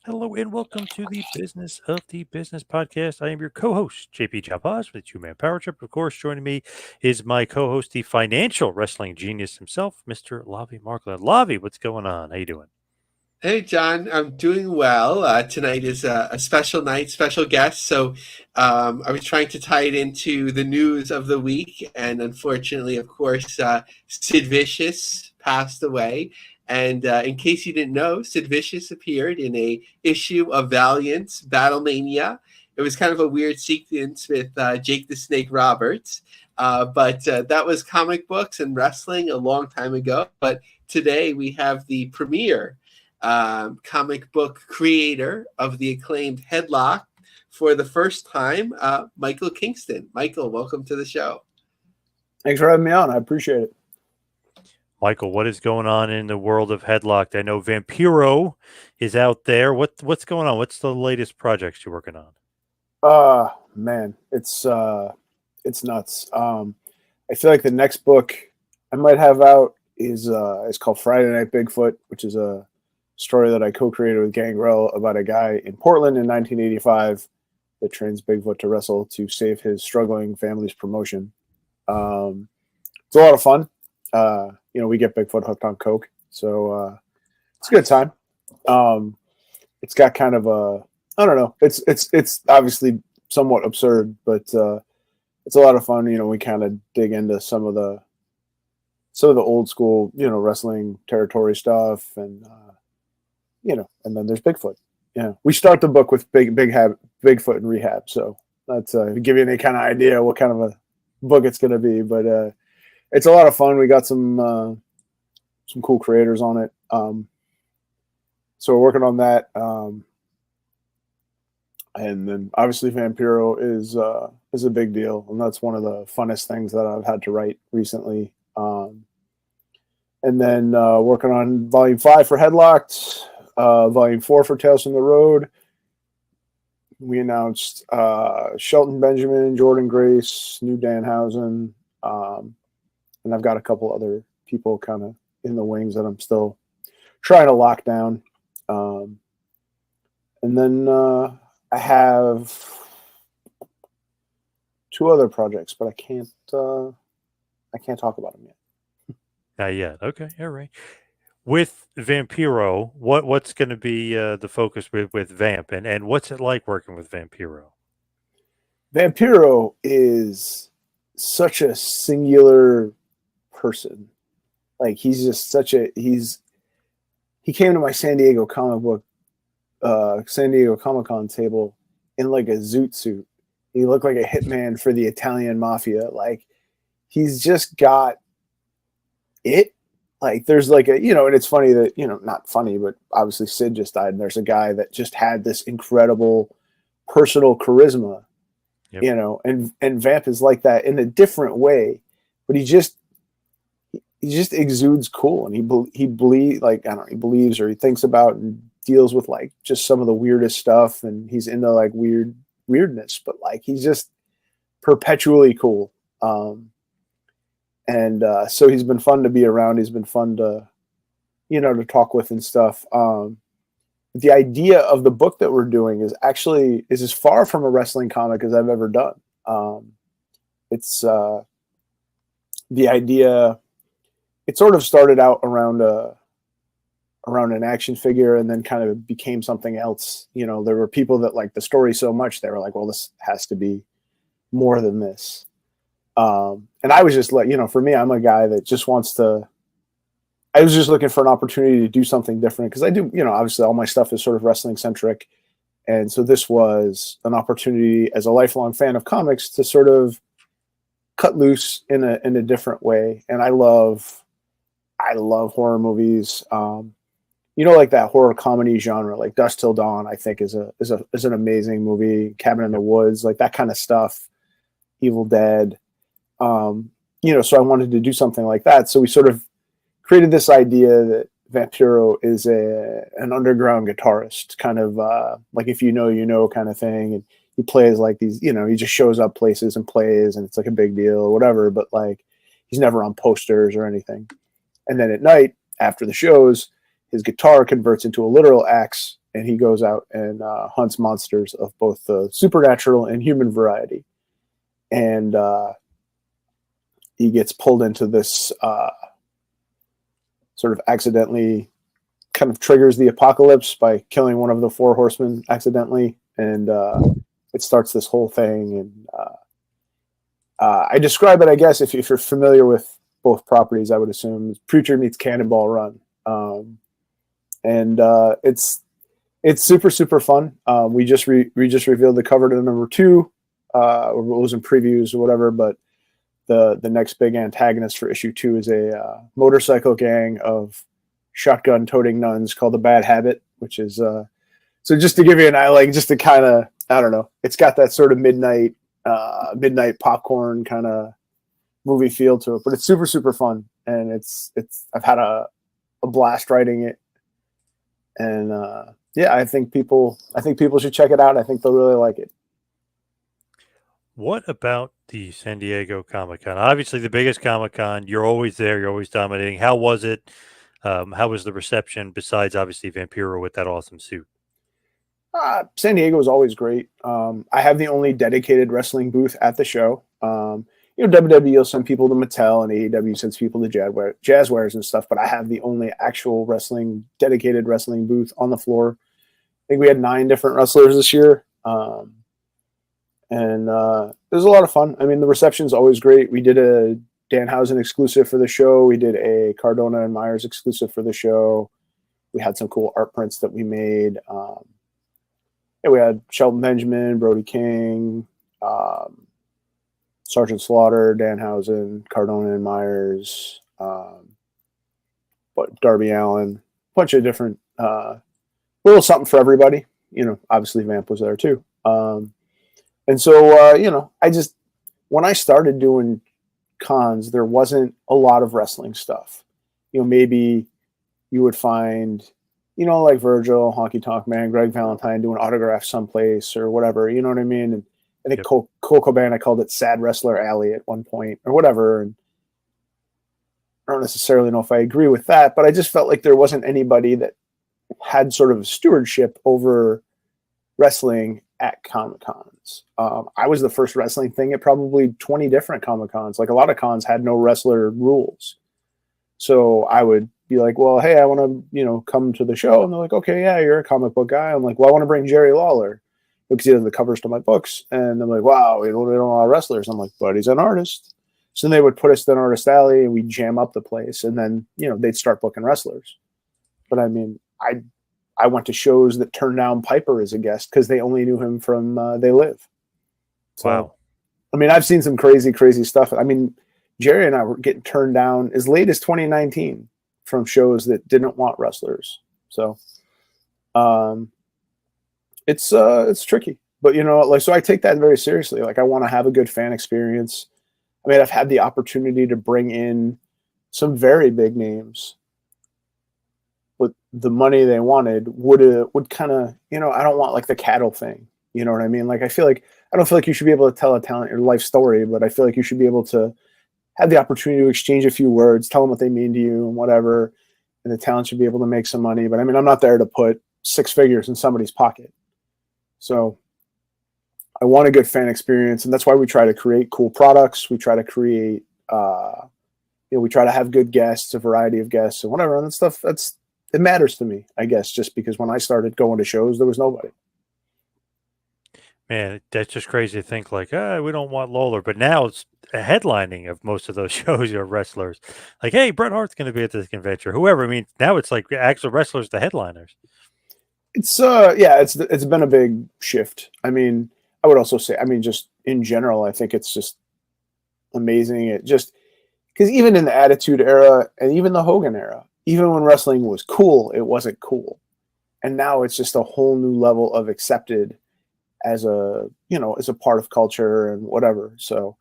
Hello and welcome to the Business of the Business podcast. I am your co-host, 𝐒𝐂𝐂𝐑𝐈𝐁𝐄 with Two Man Power Trip. Of course, joining me is my co-host, the financial wrestling genius himself, Mr. Lavie Margolin. Lavie, what's going on? How you doing? Hey, John, I'm doing well. Tonight is a special night, special guest. So I was trying to tie it into the news of the week. And unfortunately, of course, Sid Vicious passed away. And in case you didn't know, Sid Vicious appeared in a issue of Valiant's Battlemania. It was kind of a weird sequence with Jake the Snake Roberts. But that was comic books and wrestling a long time ago. But today we have the premiere comic book creator of the acclaimed Headlock for the first time, Michael Kingston. Michael, welcome to the show. Thanks for having me on. I appreciate it. Michael, what is going on in the world of Headlocked? I know Vampiro is out there. What's going on? What's the latest projects you're working on? Man, it's nuts. I feel like the next book I might have out is called Friday Night Bigfoot, which is a story that I co-created with Gangrel about a guy in Portland in 1985 that trains Bigfoot to wrestle to save his struggling family's promotion. It's a lot of fun. We get Bigfoot hooked on coke, so it's a good time. It's got kind of I don't know. It's obviously somewhat absurd, but it's a lot of fun. We kind of dig into some of the old school, wrestling territory stuff, and and then there's Bigfoot. Yeah, we start the book with Bigfoot in rehab, so that's give you any kind of idea what kind of a book it's going to be. But it's a lot of fun. We got some cool creators on it, so we're working on that. And then obviously Vampiro is a big deal, and that's one of the funnest things that I've had to write recently. And then working on Volume 5 for Headlocked. Volume 4 for Tales from the Road. We announced Shelton Benjamin, Jordan Grace, New Danhausen, and I've got a couple other people kind of in the wings that I'm still trying to lock down. And then I have 2 other projects, but I can't talk about them yet. Not yet. Okay, all right. With Vampiro, what's going to be the focus with Vamp, and what's it like working with Vampiro? Vampiro is such a singular person. Like he's just he came to my San Diego Comic-Con table in like a zoot suit. He looked like a hitman for the Italian mafia. Like he's just got it. Like there's like and it's funny that, not funny, but obviously Sid just died, and there's a guy that just had this incredible personal charisma, Yep. And Vamp is like that in a different way, but he just exudes cool, and he believes or he thinks about and deals with like just some of the weirdest stuff, and he's into like weirdness, but like he's just perpetually cool. And so he's been fun to be around. He's been fun to, to talk with and stuff. The idea of the book that we're doing is as far from a wrestling comic as I've ever done. It's the idea. It sort of started out around an action figure, and then kind of became something else. There were people that liked the story so much they were like, well, this has to be more than this. And I was just like, for me, I'm a guy that just I was just looking for an opportunity to do something different, because I do, obviously all my stuff is sort of wrestling centric. And so this was an opportunity as a lifelong fan of comics to sort of cut loose in a different way. And I love horror movies. Like that horror comedy genre, like Dusk Till Dawn, I think is an amazing movie. Cabin in the Woods, like that kind of stuff. Evil Dead. So I wanted to do something like that. So we sort of created this idea that Vampiro is an underground guitarist, kind of like if you know kind of thing. And he plays like these, he just shows up places and plays, and it's like a big deal or whatever. But like he's never on posters or anything. And then at night after the shows, his guitar converts into a literal axe, and he goes out and hunts monsters of both the supernatural and human variety. And he gets pulled into this sort of accidentally kind of triggers the apocalypse by killing one of the 4 horsemen accidentally. And it starts this whole thing. And I describe it, I guess, if you're familiar with both properties, I would assume Preacher meets Cannonball Run. And it's super, super fun. We just revealed the cover to number 2, or it was in previews or whatever, but the next big antagonist for issue 2 is a motorcycle gang of shotgun-toting nuns called the Bad Habit, which is so just to give you an eye, like just to kind of, I don't know, it's got that sort of midnight popcorn kind of movie feel to it, but it's super, super fun, and it's I've had a blast writing it, and yeah, I think people should check it out. I think they'll really like it. What about the San Diego Comic-Con? Obviously, the biggest Comic-Con. You're always there. You're always dominating. How was it? How was the reception? Besides, obviously, Vampiro with that awesome suit. San Diego was always great. I have the only dedicated wrestling booth at the show. WWE will send people to Mattel, and AEW sends people to Jazzwares and stuff. But I have the only actual dedicated wrestling booth on the floor. I think we had 9 different wrestlers this year. And it was a lot of fun. I mean, the reception's always great. We did a Danhausen exclusive for the show. We did a Cardona and Myers exclusive for the show. We had some cool art prints that we made. Yeah, we had Shelton Benjamin, Brody King, Sergeant Slaughter, Danhausen, Cardona and Myers, but Darby Allin, a bunch of different, little something for everybody. Obviously Vamp was there too. And so, when I started doing cons, there wasn't a lot of wrestling stuff. Maybe you would find, like Virgil, Honky Tonk Man, Greg Valentine doing autographs someplace or whatever, you know what I mean? And I think Cole Coban, I called it Sad Wrestler Alley at one point or whatever. And I don't necessarily know if I agree with that, but I just felt like there wasn't anybody that had sort of stewardship over wrestling at Comic-Cons. I was the first wrestling thing at probably 20 different Comic-Cons. Like a lot of cons had no wrestler rules. So I would be like, well, hey, I want to, come to the show. And they're like, okay, yeah, you're a comic book guy. I'm like, well, I want to bring Jerry Lawler because he does the covers to my books. And they're like, wow, we don't know our wrestlers. I'm like, but he's an artist. So then they would put us in Artist Alley and we'd jam up the place. And then, they'd start booking wrestlers. But I mean, I went to shows that turned down Piper as a guest because they only knew him from They Live. So, wow. I mean, I've seen some crazy, crazy stuff. I mean, Jerry and I were getting turned down as late as 2019 from shows that didn't want wrestlers. So, it's tricky, but so I take that very seriously. Like I want to have a good fan experience. I mean, I've had the opportunity to bring in some very big names. But the money they wanted would kind of, I don't want like the cattle thing. You know what I mean? Like, I don't feel like you should be able to tell a talent your life story, but I feel like you should be able to have the opportunity to exchange a few words, tell them what they mean to you and whatever. And the talent should be able to make some money. But I mean, I'm not there to put 6 figures in somebody's pocket. So I want a good fan experience. And that's why we try to create cool products. We try to create, we try to have good guests, a variety of guests and whatever. And that stuff, it matters to me, I guess, just because when I started going to shows, there was nobody. Man, that's just crazy to think like, we don't want Lawler, but now it's a headlining of most of those shows are wrestlers. Like, hey, Bret Hart's going to be at this convention, whoever. I mean, now it's like actual wrestlers, the headliners. It's it's been a big shift. I mean, I would also say, I mean, just in general, I think it's just amazing. It just because even in the Attitude Era and even the Hogan era, even when wrestling was cool, it wasn't cool. And now it's just a whole new level of accepted as a part of culture and whatever. So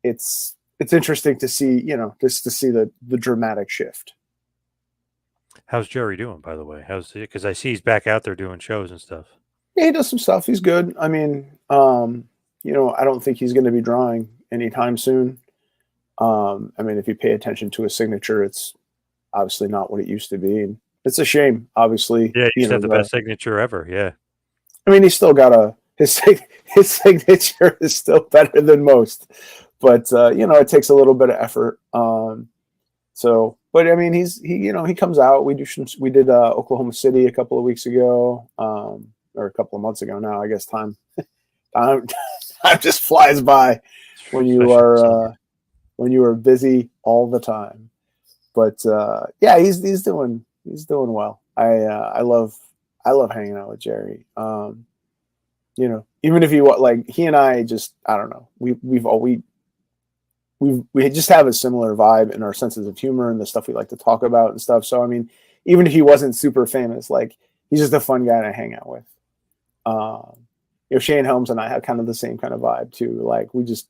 it's interesting to see, just to see the dramatic shift. How's Jerry doing, by the way? Because I see he's back out there doing shows and stuff. Yeah, he does some stuff. He's good. I mean, I don't think he's going to be drawing anytime soon. I mean, if you pay attention to his signature, it's obviously not what it used to be. And It's a shame, obviously. Yeah, he You used to know, have the best signature ever. Yeah. I mean, he's still got his signature is still better than most, but you know, it takes a little bit of effort. So, but I mean, he comes out. We did Oklahoma City a couple of weeks ago, or a couple of months ago now. I guess time time just flies by when you are busy all the time. But yeah, he's doing well. I love hanging out with Jerry. You know, even if he and I just, I don't know, we just have a similar vibe in our senses of humor and the stuff we like to talk about and stuff. So I mean, even if he wasn't super famous, like, he's just a fun guy to hang out with. You know, Shane Helms and I have kind of the same kind of vibe too. Like, we just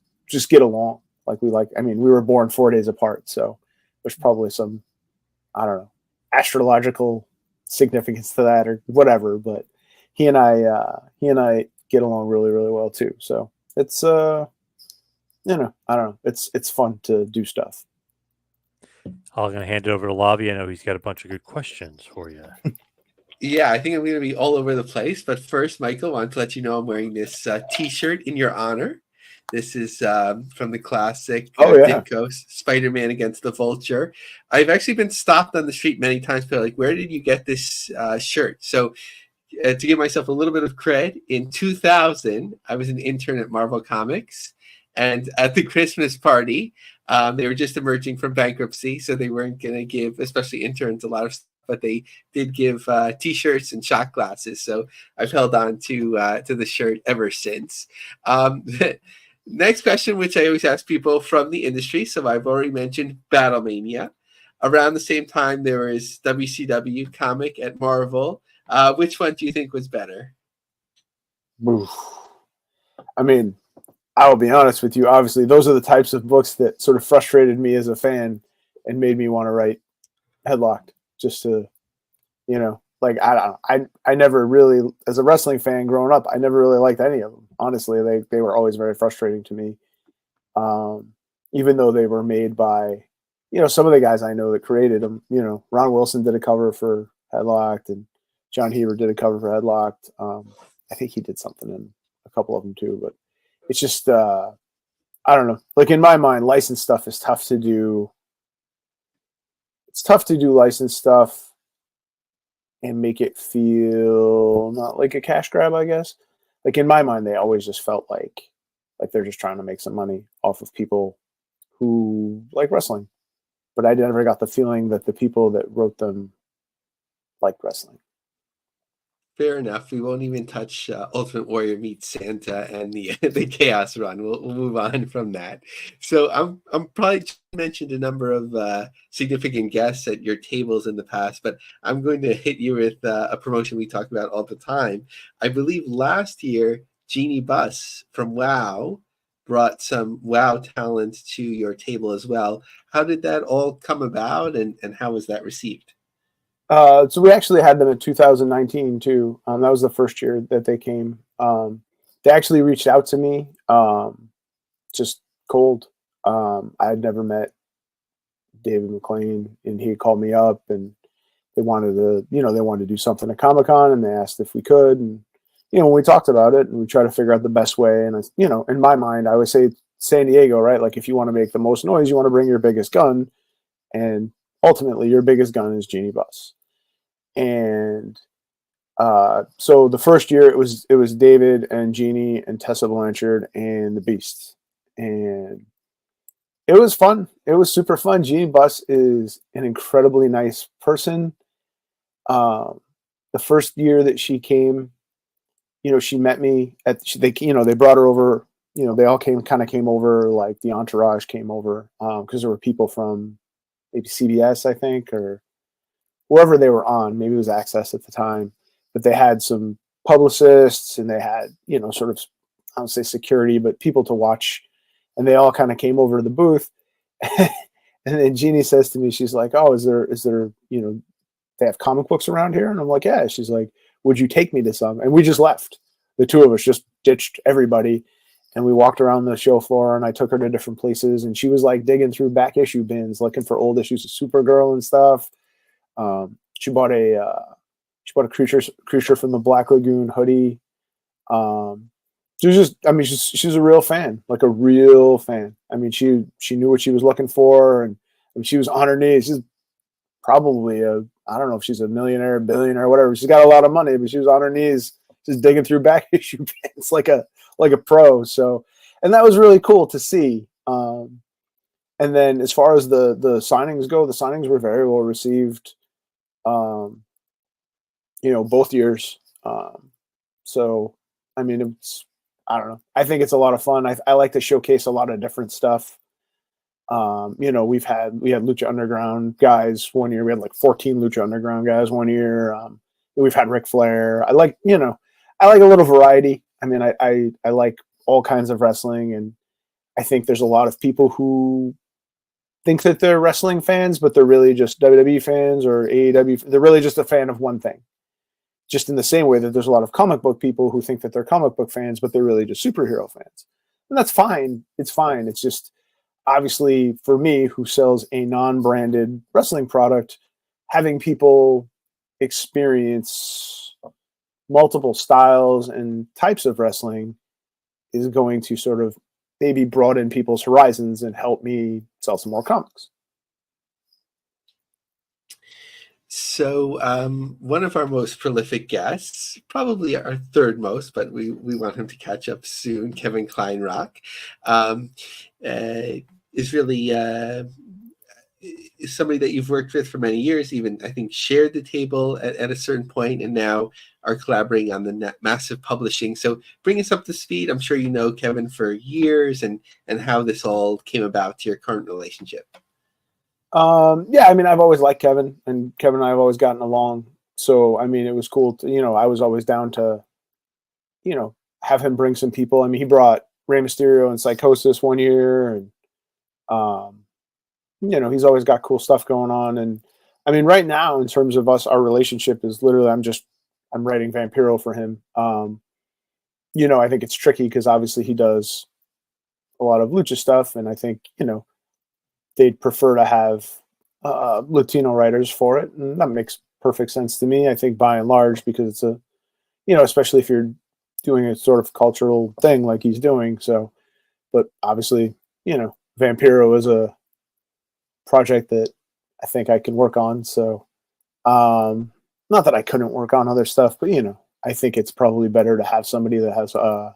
get along. I mean, we were born 4 days apart, so there's probably some, I don't know, astrological significance to that or whatever. But he and I get along really, really well too. So it's you know, I don't know. It's fun to do stuff. I'm going to hand it over to Lavie. I know he's got a bunch of good questions for you. Yeah, I think I'm going to be all over the place. But first, Michael, I want to let you know I'm wearing this T-shirt in your honor. This is from the classic Ditko, Spider-Man Against the Vulture. I've actually been stopped on the street many times, but like, where did you get this shirt? So to give myself a little bit of cred, in 2000, I was an intern at Marvel Comics. And at the Christmas party, they were just emerging from bankruptcy, so they weren't going to give, especially interns, a lot of stuff, but they did give T-shirts and shot glasses. So I've held on to the shirt ever since. Next question, which I always ask people from the industry. So I've already mentioned Battlemania. Around the same time, there was WCW comic at Marvel. Which one do you think was better? Oof. I mean, I will be honest with you. Obviously, those are the types of books that sort of frustrated me as a fan and made me want to write Headlocked. Just to, you know, like, I never really, as a wrestling fan growing up, I never really liked any of them. Honestly, they were always very frustrating to me. Even though they were made by, you know, some of the guys I know that created them. You know, Ron Wilson did a cover for Headlocked, and John Heber did a cover for Headlocked. I think he did something in a couple of them too, but it's just, I don't know. Like, in my mind, licensed stuff is tough to do. It's tough to do licensed stuff and make it feel not like a cash grab, I guess. Like, in my mind, they always just felt like they're just trying to make some money off of people who like wrestling. But I never got the feeling that the people that wrote them liked wrestling. Fair enough. We won't even touch Ultimate Warrior meets Santa and the Chaos Run. We'll move on from that. So I'm probably mentioned a number of significant guests at your tables in the past, but I'm going to hit you with a promotion we talk about all the time. I believe last year, Jeannie Buss from WoW brought some WoW talent to your table as well. How did that all come about, and how was that received? So we actually had them in 2019 too. That was the first year that they came. They actually reached out to me, just cold. I had never met David McLean, and he called me up, and they wanted to do something at Comic-Con, and they asked if we could. And, you know, we talked about it, and we tried to figure out the best way. And, you know, in my mind, I would say San Diego, right? Like, if you want to make the most noise, you want to bring your biggest gun, and ultimately your biggest gun is Jeannie Buss. And so the first year it was David and Jeannie and Tessa Blanchard and the Beast, and it was fun. It was super fun. Jeannie Buss is an incredibly nice person. The first year that she came, you know, she met me they brought her over. You know, they all came over, like the entourage came over, because there were people from maybe CBS, I think, or wherever they were on. Maybe it was Access at the time, but they had some publicists, and they had, you know, sort of, I don't say security, but people to watch, and they all kind of came over to the booth. And then Jeannie says to me, she's like, "Oh, is there, you know, they have comic books around here?" And I'm like, "Yeah." She's like, "Would you take me to some?" And we just left. The two of us just ditched everybody, and we walked around the show floor, and I took her to different places, and she was like digging through back issue bins looking for old issues of Supergirl and stuff. She bought a creature from the Black Lagoon hoodie. She was just, I mean, she's a real fan, like a real fan. I mean, she knew what she was looking for, and I mean, she was on her knees. She's probably I don't know if she's a millionaire, billionaire, whatever. She's got a lot of money, but she was on her knees just digging through back issue pants like a pro. So, and that was really cool to see. And then as far as the signings go, the signings were very well received. Both years. So, I mean, I don't know. I think it's a lot of fun. I like to showcase a lot of different stuff. We had Lucha Underground guys one year. We had like 14 Lucha Underground guys one year. We've had Ric Flair. I like a little variety. I mean, I like all kinds of wrestling, and I think there's a lot of people who think that they're wrestling fans, but they're really just WWE fans or AEW. They're really just a fan of one thing. Just in the same way that there's a lot of comic book people who think that they're comic book fans, but they're really just superhero fans. And that's fine. It's fine. It's just, obviously, for me, who sells a non-branded wrestling product, having people experience multiple styles and types of wrestling is going to sort of maybe broaden people's horizons and help me sell some more comics. So one of our most prolific guests, probably our third most, but we want him to catch up soon, Kevin Kleinrock, is really is somebody that you've worked with for many years, even I think shared the table at a certain point, and now are collaborating on the massive publishing. So bring us up to speed. I'm sure you know Kevin for years, and how this all came about to your current relationship. Yeah, I mean, I've always liked Kevin, and Kevin and I have always gotten along. So, I mean, it was cool to, I was always down to, have him bring some people. I mean, he brought Rey Mysterio and Psychosis one year, and, he's always got cool stuff going on. And I mean, right now, in terms of us, our relationship is literally, I'm writing Vampiro for him. I think it's tricky because obviously he does a lot of lucha stuff, and I think, they'd prefer to have Latino writers for it, and that makes perfect sense to me. I think by and large, because it's especially if you're doing a sort of cultural thing like he's doing. So, but obviously, Vampiro is a project that I think I can work on. So, not that I couldn't work on other stuff, but I think it's probably better to have somebody that has a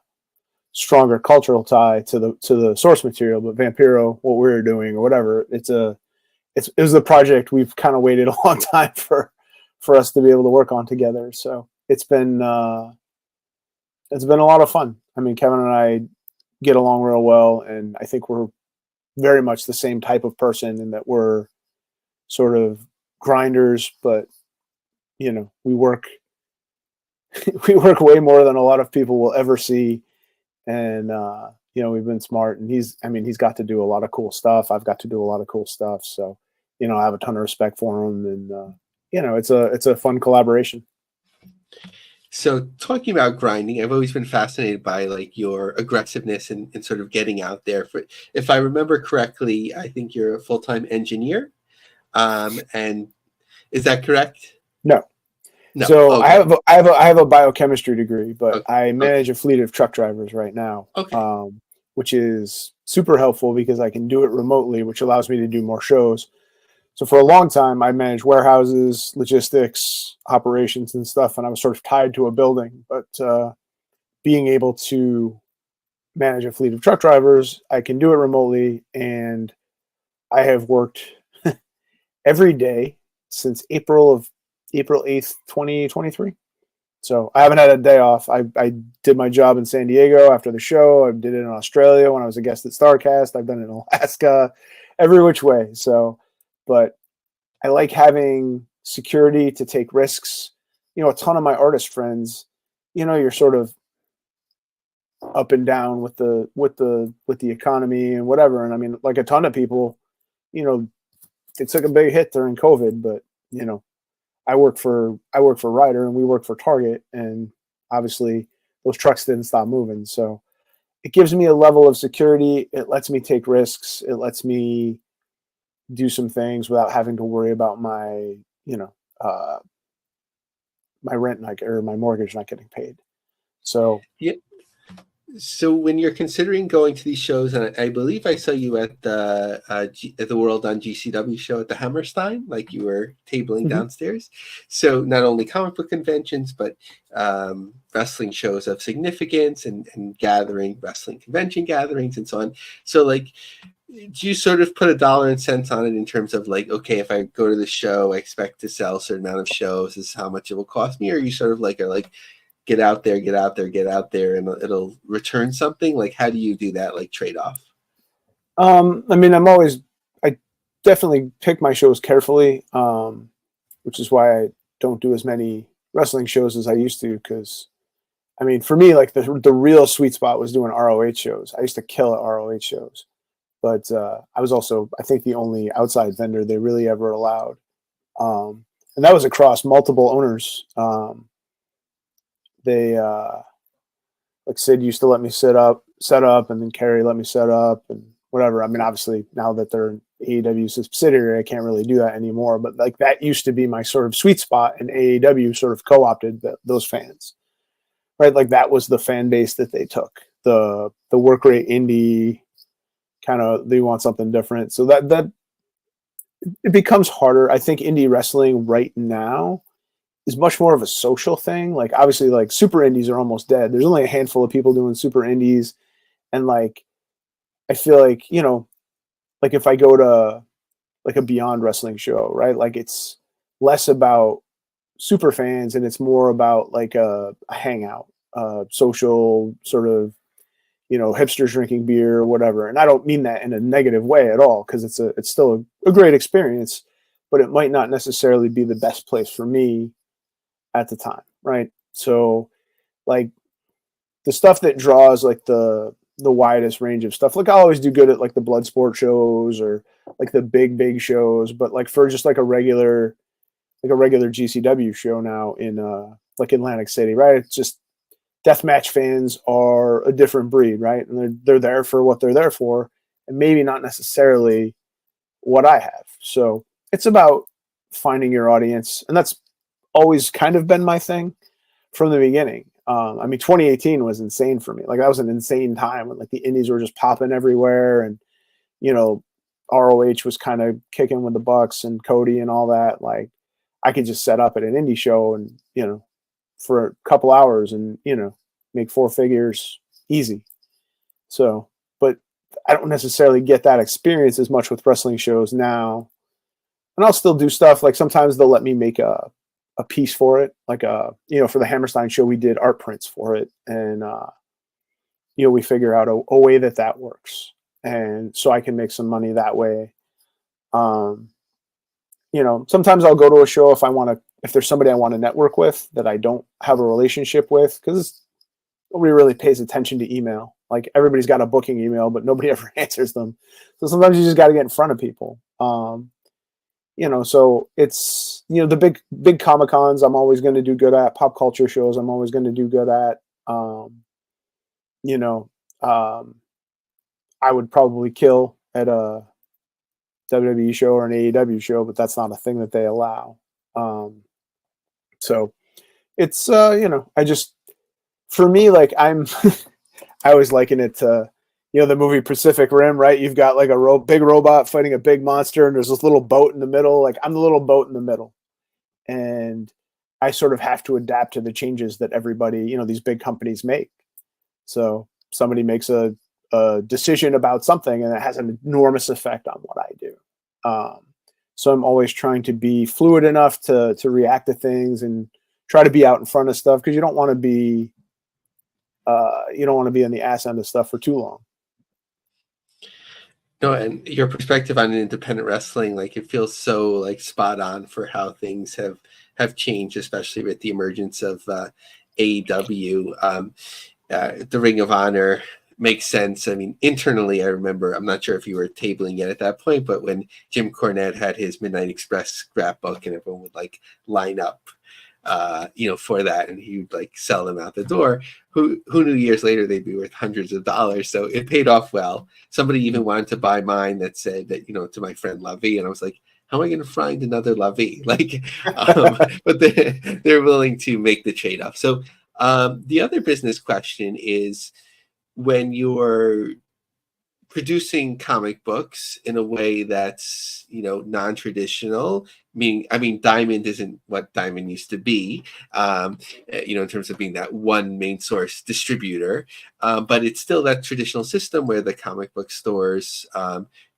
stronger cultural tie to the source material. But Vampiro, what we're doing or whatever, it was a project we've kind of waited a long time for us to be able to work on together. So it's been a lot of fun. I mean, Kevin and I get along real well, and I think we're very much the same type of person in that we're sort of grinders, but we work way more than a lot of people will ever see. And, we've been smart, and he's got to do a lot of cool stuff. I've got to do a lot of cool stuff. So, I have a ton of respect for him, and, it's a fun collaboration. So talking about grinding, I've always been fascinated by like your aggressiveness and sort of getting out there. If I remember correctly, I think you're a full-time engineer. And is that correct? No. No. So Okay. I have a biochemistry degree, but Okay. I manage a fleet of truck drivers right now, Okay. which is super helpful because I can do it remotely, which allows me to do more shows. So for a long time, I managed warehouses, logistics, operations, and stuff, and I was sort of tied to a building. But being able to manage a fleet of truck drivers, I can do it remotely, and I have worked every day since April 8th, 2023. So I haven't had a day off. I did my job in San Diego after the show. I did it in Australia when I was a guest at StarCast. I've done it in Alaska, every which way. So, but I like having security to take risks. A ton of my artist friends, you're sort of up and down with the economy and whatever. And I mean, like a ton of people, it took a big hit during COVID, but I work for Ryder, and we work for Target, and obviously those trucks didn't stop moving. So it gives me a level of security. It lets me take risks. It lets me do some things without having to worry about my my rent or my mortgage not getting paid. So Yeah. So when you're considering going to these shows, and I believe I saw you at the at the World on GCW show at the Hammerstein, like you were tabling downstairs. So not only comic book conventions, but wrestling shows of significance and wrestling convention gatherings and so on. So like, do you sort of put a dollar and cents on it in terms of like, okay, if I go to the show, I expect to sell a certain amount of shows, this is how much it will cost me? Or you sort of like are like, get out there, and it'll return something? Like, how do you do that, like, trade-off? I mean, I definitely pick my shows carefully, which is why I don't do as many wrestling shows as I used to. Because, I mean, for me, like the real sweet spot was doing ROH shows. I used to kill at ROH shows, but I was also, I think, the only outside vendor they really ever allowed, and that was across multiple owners. They like Sid used to let me set up, and then Kerry let me set up and whatever. I mean, obviously now that they're an AEW subsidiary, I can't really do that anymore. But like that used to be my sort of sweet spot, and AEW sort of co-opted those fans, right? Like that was the fan base that they took. The work rate indie kind of, they want something different. So that it becomes harder. I think indie wrestling right now is much more of a social thing. Like obviously like super indies are almost dead. There's only a handful of people doing super indies. And like, I feel like, you know, like if I go to like a Beyond Wrestling show, right? Like it's less about super fans and it's more about like a hangout, social sort of, you know, hipsters drinking beer or whatever. And I don't mean that in a negative way at all, because it's still a great experience, but it might not necessarily be the best place for me at the time, right? So like the stuff that draws like the widest range of stuff, like I always do good at like the blood sport shows or like the big shows, but like for just like a regular GCW show now in like Atlantic City, right? It's just deathmatch fans are a different breed, right? And they're there for what they're there for, and maybe not necessarily what I have. So it's about finding your audience, and that's always kind of been my thing from the beginning. I mean, 2018 was insane for me. Like that was an insane time when like the indies were just popping everywhere, and you know, ROH was kind of kicking with the Bucks and Cody and all that. Like I could just set up at an indie show and, you know, for a couple hours and, you know, make 4 figures easy. So, but I don't necessarily get that experience as much with wrestling shows now. And I'll still do stuff. Like sometimes they'll let me make a piece for it. Like, you know, for the Hammerstein show, we did art prints for it. And, you know, we figure out a way that works. And so I can make some money that way. You know, sometimes I'll go to a show if there's somebody I want to network with that I don't have a relationship with, because nobody really pays attention to email. Like everybody's got a booking email, but nobody ever answers them. So sometimes you just got to get in front of people. You know, so it's, you know, the big Comic Cons I'm always going to do good at. Pop culture shows I'm always going to do good at. You know, I would probably kill at a WWE show or an AEW show, but that's not a thing that they allow. So it's, you know, for me, like I always liken it to, you know, the movie Pacific Rim, right? You've got like a big robot fighting a big monster, and there's this little boat in the middle. Like I'm the little boat in the middle, and I sort of have to adapt to the changes that everybody, you know, these big companies make. So somebody makes a decision about something, and it has an enormous effect on what I do. So I'm always trying to be fluid enough to react to things and try to be out in front of stuff, because you don't want to be on the ass end of stuff for too long. No, and your perspective on independent wrestling, like it feels so like spot on for how things have changed, especially with the emergence of AEW. The Ring of Honor makes sense. I mean, internally, I remember, I'm not sure if you were tabling yet at that point, but when Jim Cornette had his Midnight Express scrapbook and everyone would like line up, you know, for that, and he would like sell them out the door. Who knew years later they'd be worth hundreds of dollars? So it paid off well. Somebody even wanted to buy mine that said that, you know, to my friend Lavie, and I was like, how am I going to find another Lavie? Like, but they're willing to make the trade-off. So the other business question is, when you're producing comic books in a way that's, non-traditional, I mean Diamond isn't what Diamond used to be, in terms of being that one main source distributor, but it's still that traditional system where the comic book stores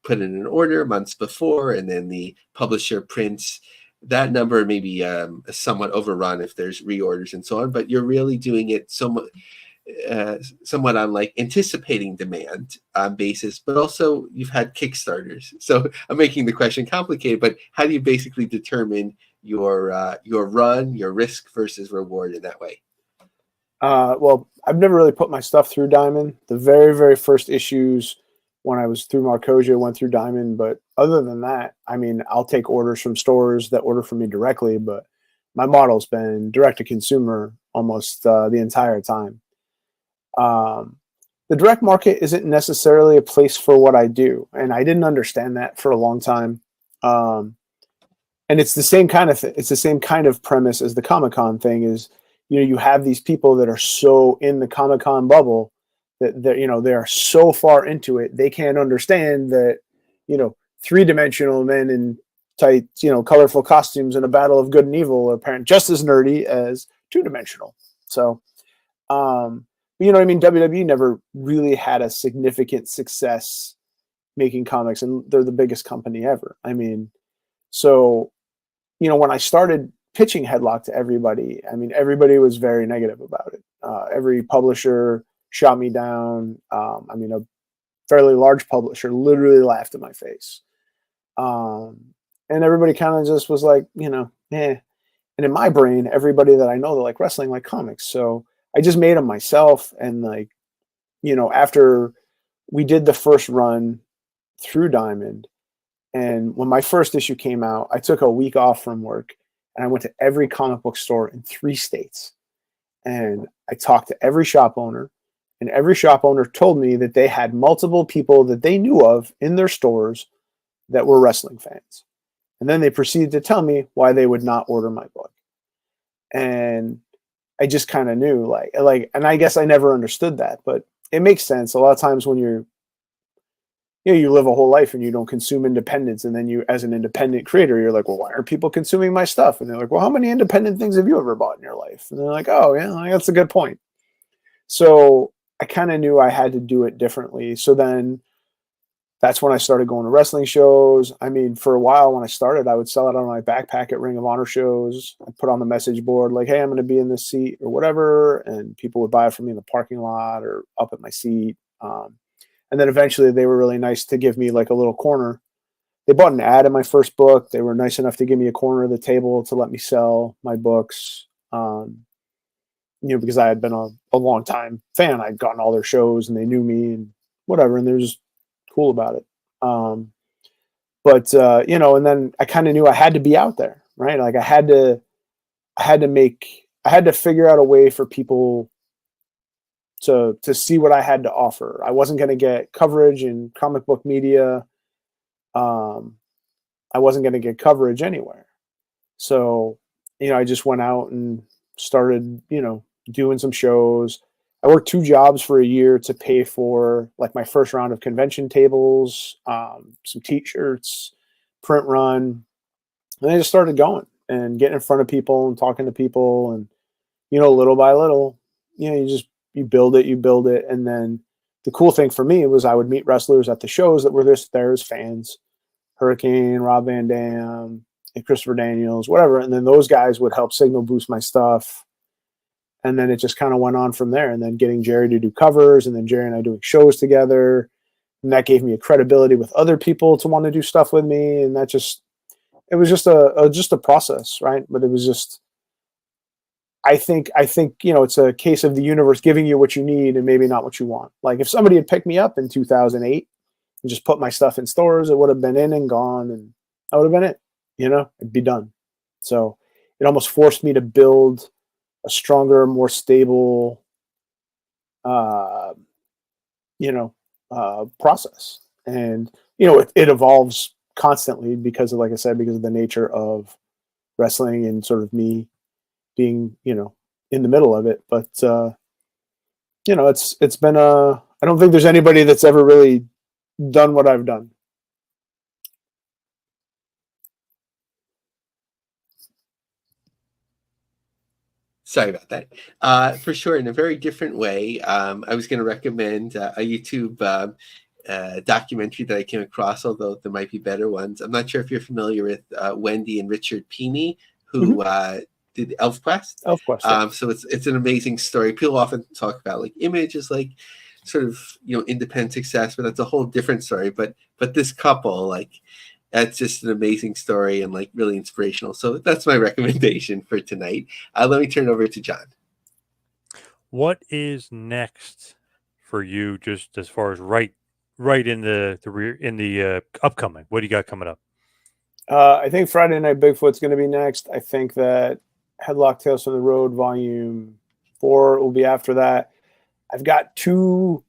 put in an order months before, and then the publisher prints that number, maybe somewhat overrun if there's reorders and so on, but you're really doing it somewhat on like anticipating demand basis, but also you've had Kickstarters. So I'm making the question complicated, but how do you basically determine your run, your risk versus reward in that way? Well, I've never really put my stuff through Diamond. The very, very first issues when I was through Margolin went through Diamond, but other than that, I mean, I'll take orders from stores that order from me directly, but my model's been direct to consumer almost the entire time. The direct market isn't necessarily a place for what I do, and I didn't understand that for a long time. And it's the same kind of premise as the Comic-Con thing is, you have these people that are so in the Comic-Con bubble that they are so far into it, they can't understand that, three-dimensional men in tight, colorful costumes in a battle of good and evil are apparently just as nerdy as two-dimensional. So, you know what I mean? WWE never really had a significant success making comics, and they're the biggest company ever. I mean, so, when I started pitching Headlocked to everybody, I mean, everybody was very negative about it. Every publisher shot me down. I mean, a fairly large publisher literally laughed in my face. And everybody kind of just was like, eh. And in my brain, everybody that I know that like wrestling like comics. So I just made them myself. And like, after we did the first run through Diamond, and when my first issue came out, I took a week off from work and I went to every comic book store in 3 states. And I talked to every shop owner, and every shop owner told me that they had multiple people that they knew of in their stores that were wrestling fans. And then they proceeded to tell me why they would not order my book. And I just kind of knew like, and I guess I never understood that, but it makes sense. A lot of times when you live a whole life and you don't consume independence, and then you, as an independent creator, you're like, well, why aren't people consuming my stuff? And they're like, well, how many independent things have you ever bought in your life? And they're like, oh yeah, that's a good point. So I kind of knew I had to do it differently. So then that's when I started going to wrestling shows. I mean, for a while when I started, I would sell it on my backpack at Ring of Honor shows. I'd put on the message board like, hey, I'm going to be in this seat or whatever. And people would buy it from me in the parking lot or up at my seat. And then eventually they were really nice to give me like a little corner. They bought an ad in my first book. They were nice enough to give me a corner of the table to let me sell my books. Because I had been a long time fan. I'd gotten all their shows and they knew me and whatever. And they're just cool about it. And then I kind of knew I had to be out there, right? Like I had to figure out a way for people to see what I had to offer. I wasn't going to get coverage in comic book media. I wasn't going to get coverage anywhere. So, I just went out and started, doing some shows. I worked 2 jobs for a year to pay for like my first round of convention tables, some t-shirts, print run. And I just started going and getting in front of people and talking to people. And, little by little, you build it. And then the cool thing for me was I would meet wrestlers at the shows that were just there as fans, Hurricane, Rob Van Dam, and Christopher Daniels, whatever. And then those guys would help signal boost my stuff. And then it just kind of went on from there. And then getting Jerry to do covers, and then Jerry and I doing shows together. And that gave me a credibility with other people to want to do stuff with me. And it was just a process, right? But it was just, I think, it's a case of the universe giving you what you need and maybe not what you want. Like if somebody had picked me up in 2008 and just put my stuff in stores, it would have been in and gone, and that would have been it. It'd be done. So it almost forced me to build a stronger, more stable, process. And, it evolves constantly because of, like I said, because of the nature of wrestling and sort of me being, in the middle of it. But, it's been I don't think there's anybody that's ever really done what I've done. Sorry about that. For sure, in a very different way, I was going to recommend a YouTube documentary that I came across, although there might be better ones. I'm not sure if you're familiar with Wendy and Richard Peeney, who did ElfQuest. ElfQuest, yeah. So it's an amazing story. People often talk about like Image as like sort of independent success, but that's a whole different story. But this couple, like, that's just an amazing story and like really inspirational. So that's my recommendation for tonight. Let me turn it over to John. What is next for you, just as far as right in the rear in the upcoming? What do you got coming up? I think Friday Night Bigfoot's going to be next. I think that Headlocked Tales from the Road Volume 4 will be after that. I've got 2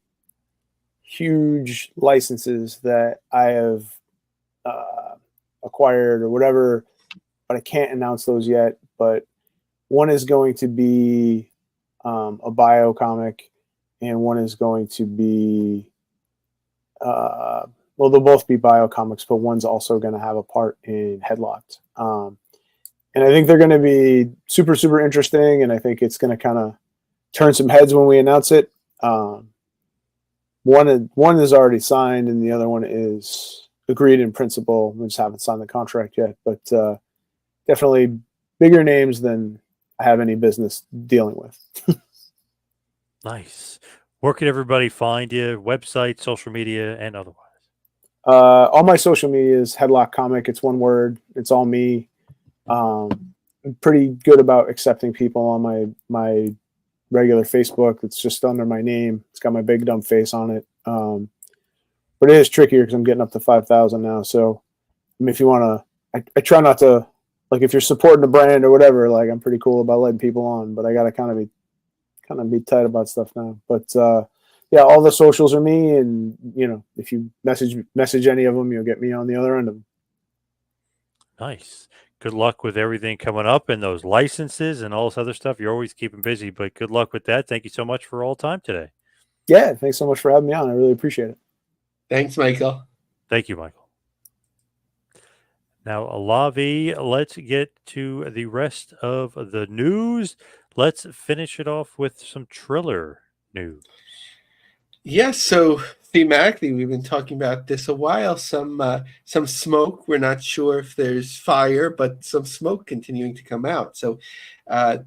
huge licenses that I have acquired or whatever, but I can't announce those yet. But one is going to be a bio comic, and one is going to be well, they'll both be bio comics, but one's also going to have a part in Headlocked. And I think they're going to be super, super interesting, and I think it's going to kind of turn some heads when we announce it. One is already signed, and the other one is agreed in principle. We just haven't signed the contract yet, but definitely bigger names than I have any business dealing with. Nice. Where can everybody find you? Website, social media, and otherwise? All my social media is Headlocked Comic. It's one word. It's all me. I'm pretty good about accepting people on my regular Facebook. It's just under my name. It's got my big dumb face on it. But it is trickier because I'm getting up to 5,000 now. So, I mean, if you want to, I try not to, like, if you're supporting the brand or whatever, like, I'm pretty cool about letting people on, but I got to kind of be tight about stuff now. But yeah, all the socials are me, and if you message any of them, you'll get me on the other end of them. Nice. Good luck with everything coming up and those licenses and all this other stuff. You're always keeping busy, but good luck with that. Thank you so much for all time today. Yeah, thanks so much for having me on. I really appreciate it. Thanks, Michael. Thank you, Michael. Now, Lavie, let's get to the rest of the news. Let's finish it off with some Triller news. Yes, so thematically, we've been talking about this a while. Some smoke. We're not sure if there's fire, but some smoke continuing to come out. So,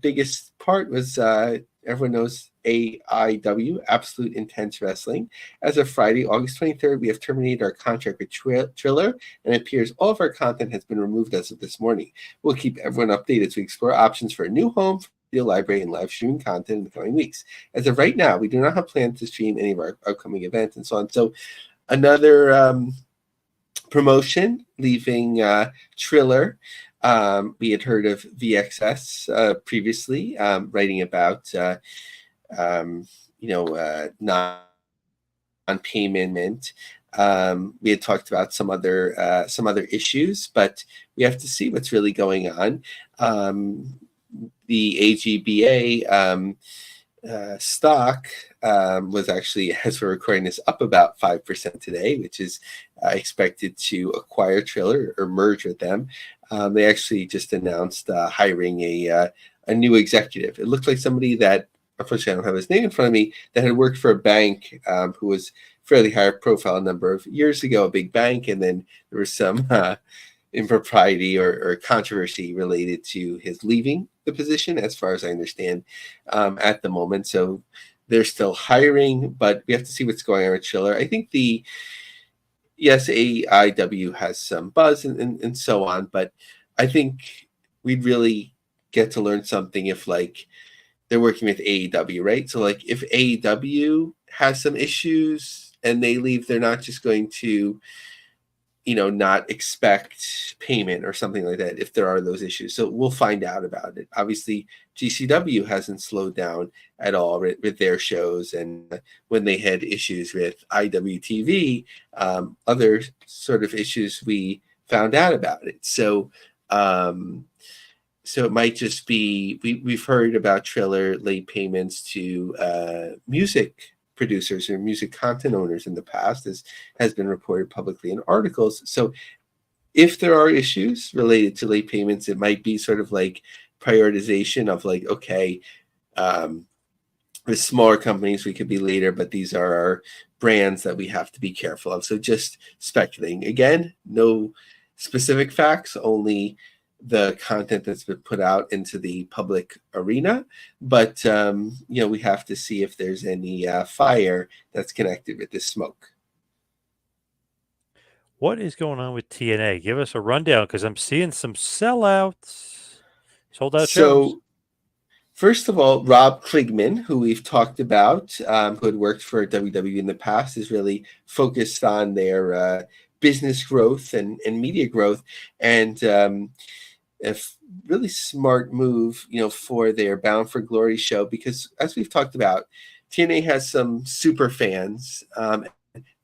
biggest part was everyone knows AIW, Absolute Intense Wrestling. As of Friday, August 23rd, we have terminated our contract with Triller, and it appears all of our content has been removed as of this morning. We'll keep everyone updated as we explore options for a new home, video library, and live streaming content in the coming weeks. As of right now, we do not have plans to stream any of our upcoming events and so on. So another promotion leaving Triller. We had heard of VXS previously, writing about non-payment. We had talked about some other issues, but we have to see what's really going on. The AGBA stock was actually, as we're recording this, up about 5% today, which is expected to acquire Triller or merge with them. They actually just announced hiring a new executive. It looked like somebody that, unfortunately I don't have his name in front of me, that had worked for a bank who was fairly high profile a number of years ago, a big bank, and then there was some impropriety or controversy related to his leaving the position, as far as I understand, at the moment. So they're still hiring, but we have to see what's going on with Triller. I think AIW has some buzz and so on, but I think we'd really get to learn something if, like, they're working with AEW, right? So, like, if AEW has some issues and they leave, they're not just going to, not expect payment or something like that if there are those issues. So we'll find out about it. Obviously, GCW hasn't slowed down at all with their shows, and when they had issues with IWTV, other sort of issues we found out about it. So so it might just be we've heard about trailer late payments to music producers or music content owners in the past, as has been reported publicly in articles. So if there are issues related to late payments, it might be sort of like prioritization of like, okay, with smaller companies, we could be later, but these are our brands that we have to be careful of. So just speculating. Again, no specific facts, only the content that's been put out into the public arena. But, we have to see if there's any fire that's connected with this smoke. What is going on with TNA? Give us a rundown, because I'm seeing some sellouts, sold out shows. So, first of all, Rob Kligman, who we've talked about, who had worked for WWE in the past, is really focused on their business growth and media growth, and a really smart move, for their Bound for Glory show, because as we've talked about, TNA has some super fans.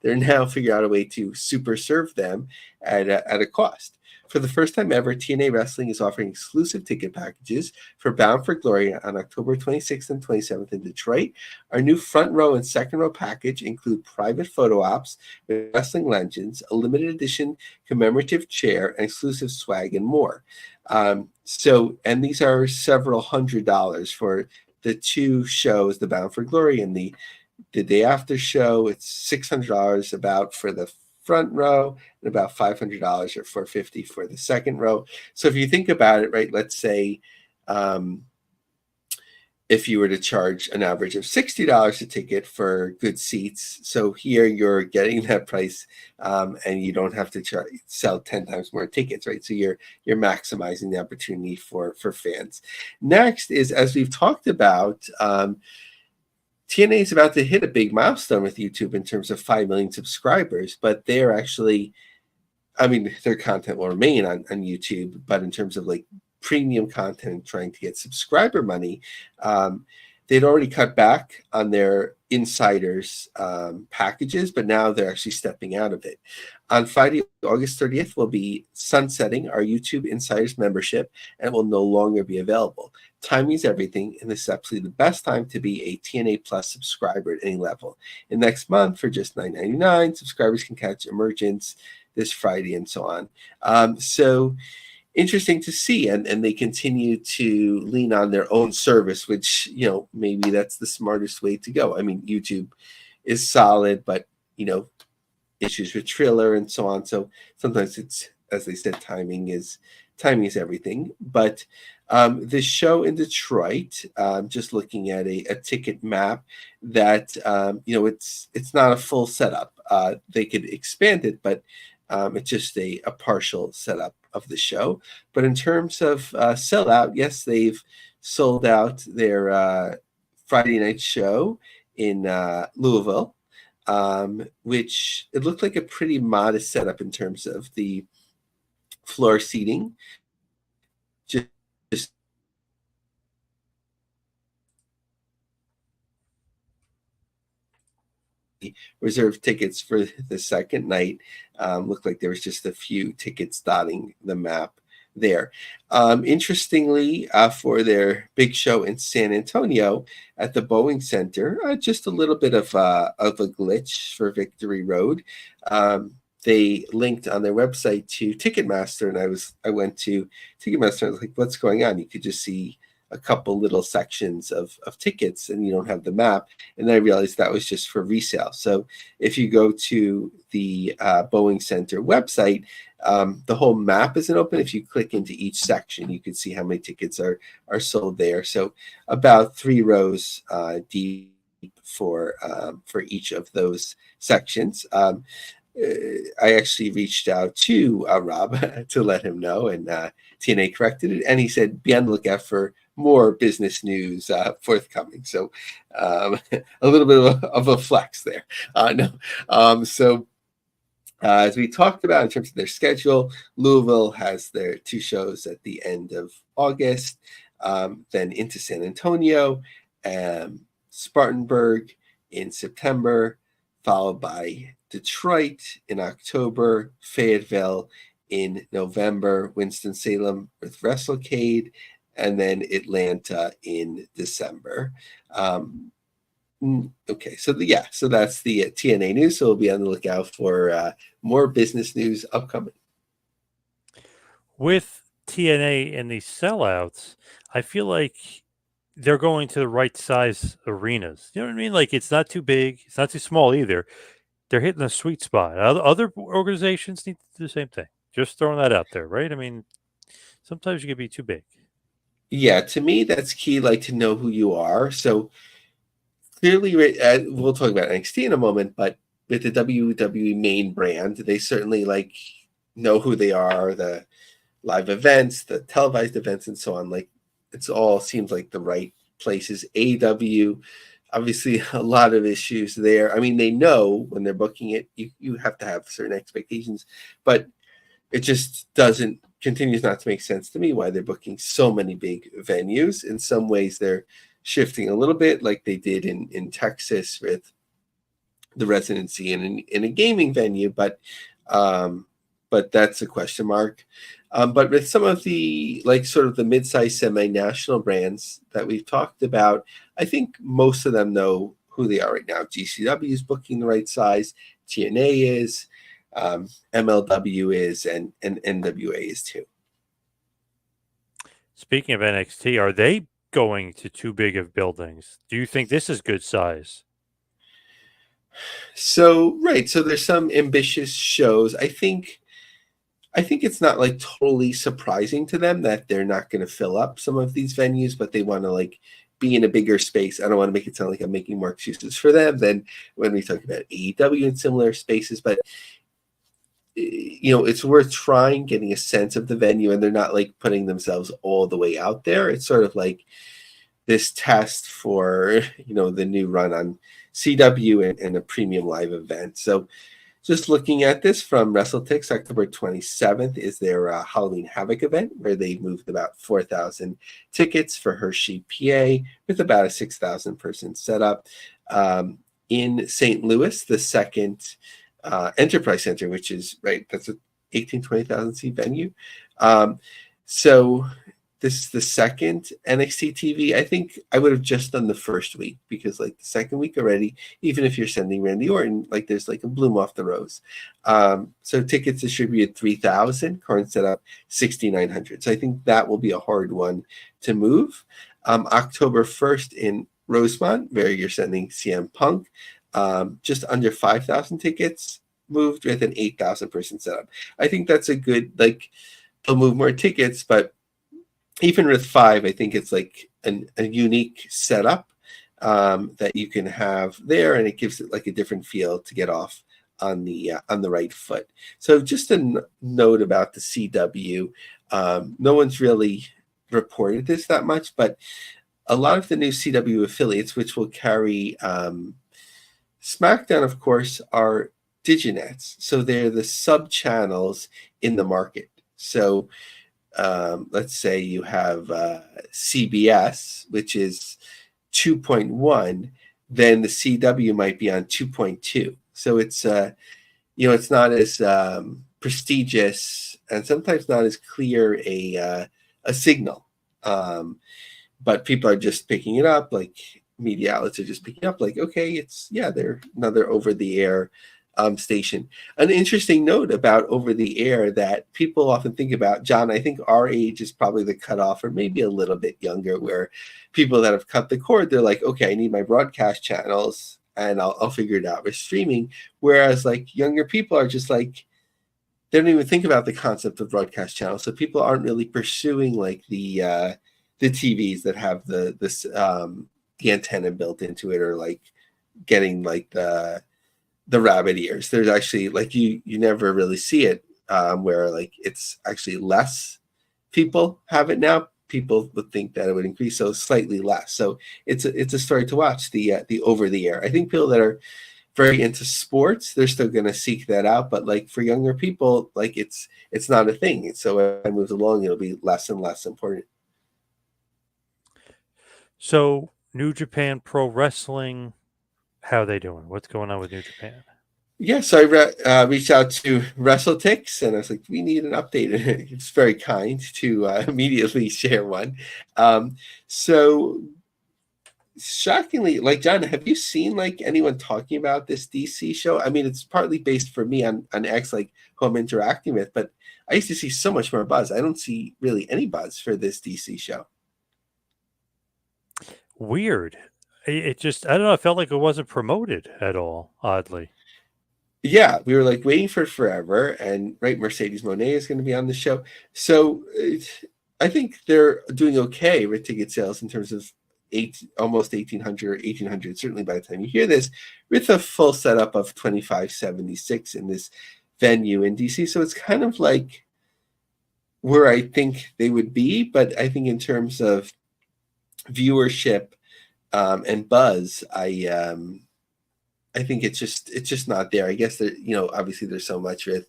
They're now figuring out a way to super serve them at a cost. For the first time ever, TNA Wrestling is offering exclusive ticket packages for Bound for Glory on October 26th and 27th in Detroit. Our new front row and second row package include private photo ops with wrestling legends, a limited edition commemorative chair, and exclusive swag and more. And these are several $100s for the two shows, the Bound for Glory and the day after show. It's $600 about for the front row and about $500 or $450 for the second row. So if you think about it, right, let's say if you were to charge an average of $60 a ticket for good seats, so here you're getting that price, and you don't have to sell 10 times more tickets, right? So you're maximizing the opportunity for fans. Next is, as we've talked about, TNA is about to hit a big milestone with YouTube in terms of 5 million subscribers, but they're actually, their content will remain on YouTube, but in terms of like premium content and trying to get subscriber money, they'd already cut back on their insiders packages, but now they're actually stepping out of it. On Friday, August 30th, we'll be sunsetting our YouTube Insiders membership and will no longer be available. Timing is everything, and this is absolutely the best time to be a TNA Plus subscriber at any level. And next month, for just $9.99, subscribers can catch Emergence this Friday and so on. So interesting to see, and they continue to lean on their own service, which, maybe that's the smartest way to go. YouTube is solid, but, issues with Triller and so on. So sometimes it's, as they said, timing is everything. But this show in Detroit, just looking at a ticket map, that it's not a full setup. They could expand it, but it's just a partial setup of the show. But in terms of sellout, yes, they've sold out their Friday night show in Louisville, which it looked like a pretty modest setup in terms of the floor seating. Just reserved tickets for the second night. Looked like there was just a few tickets dotting the map there. Interestingly, for their big show in San Antonio at the Boeing Center, just a little bit of a glitch for Victory Road. They linked on their website to Ticketmaster, and I went to Ticketmaster. I was like, "What's going on?" You could just see a couple little sections of tickets, and you don't have the map. And then I realized that was just for resale. So if you go to the Boeing Center website, the whole map isn't open. If you click into each section, you can see how many tickets are sold there. So about 3 rows deep for each of those sections. I actually reached out to Rob to let him know, and TNA corrected it, and he said, be on the lookout for more business news forthcoming. So a little bit of a flex there. As we talked about in terms of their schedule, Louisville has their 2 shows at the end of August, then into San Antonio, Spartanburg in September, followed by Detroit in October, Fayetteville in November, Winston-Salem with WrestleCade, and then Atlanta in December. Okay, so so that's the TNA news. So we'll be on the lookout for more business news upcoming. With TNA and these sellouts, I feel like they're going to the right size arenas. You know what I mean? Like it's not too big, it's not too small either. They're hitting a sweet spot. Other organizations need to do the same thing. Just throwing that out there, right? I mean, sometimes you can be too big. Yeah, to me, that's key, like to know who you are. So clearly, we'll talk about NXT in a moment, but with the WWE main brand, they certainly like know who they are, the live events, the televised events, and so on. Like it's all seems like the right places. AEW, obviously a lot of issues there. I mean, they know when they're booking it, you have to have certain expectations, but it just continues not to make sense to me why they're booking so many big venues. In some ways, they're shifting a little bit, like they did in Texas with the residency in a gaming venue, but that's a question mark. But with some of the like sort of the mid-sized semi-national brands that we've talked about, I think most of them know who they are right now. GCW is booking the right size, TNA is, MLW is, and NWA is too. Speaking of NXT, are they going to too big of buildings? Do you think this is good size? So there's some ambitious shows. I think it's not like totally surprising to them that they're not going to fill up some of these venues, but they want to like be in a bigger space. I don't want to make it sound like I'm making more excuses for them than when we talk about AEW in similar spaces, but it's worth trying, getting a sense of the venue, and they're not like putting themselves all the way out there. It's sort of like this test for the new run on CW and a premium live event. So just looking at this from WrestleTix, October 27th is their Halloween Havoc event, where they moved about 4,000 tickets for Hershey, PA, with about a 6,000 person setup. In St. Louis, the second Enterprise Center, which is that's a 20,000 seat venue. So this is the second NXT TV. I think I would have just done the first week, because like the second week already, even if you're sending Randy Orton, like there's like a bloom off the rose. So tickets distributed 3,000, current setup 6,900. So I think that will be a hard one to move. October 1st in Rosemont, where you're sending CM Punk, just under 5,000 tickets moved with an 8,000 person setup. I think that's a good, like they'll move more tickets, but even with 5, I think it's like a unique setup that you can have there, and it gives it like a different feel to get off on the right foot. So just a note about the CW. No one's really reported this that much, but a lot of the new CW affiliates, which will carry SmackDown, of course, are Diginets. So they're the sub-channels in the market. So let's say you have CBS, which is 2.1, then the CW might be on 2.2. So it's it's not as prestigious and sometimes not as clear a signal. But people are just picking it up, like media outlets are just picking up, like, okay, they're another over-the-air station. An interesting note about over the air that people often think about, John, I think our age is probably the cutoff, or maybe a little bit younger, where people that have cut the cord, they're like, okay, I need my broadcast channels and I'll figure it out with streaming. Whereas like younger people are just like, they don't even think about the concept of broadcast channels. So people aren't really pursuing like the TVs that have the antenna built into it, or like getting like the rabbit ears. There's actually like you never really see it where like it's actually less people have it now. People would think that it would increase, so slightly less. So it's a story to watch, the over the air. I think people that are very into sports, they're still going to seek that out, but like for younger people, like it's not a thing. So as it moves along, it'll be less and less important. So New Japan Pro Wrestling, how are they doing? What's going on with New Japan? Yeah, so I reached out to WrestleTix, and I was like, "We need an update." And it's very kind to immediately share one. Um, so shockingly, like John, have you seen like anyone talking about this DC show? I mean, it's partly based for me on X, like who I'm interacting with, but I used to see so much more buzz. I don't see really any buzz for this DC show. Weird. It just, I don't know. I felt like it wasn't promoted at all, oddly. Yeah, we were like waiting for forever, and right, Mercedes Monet is going to be on the show. So I think they're doing okay with ticket sales in terms of almost 1,800, certainly by the time you hear this, with a full setup of 2576 in this venue in DC. So it's kind of like where I think they would be, but I think in terms of viewership and buzz, I think it's just not there. I guess that, obviously there's so much with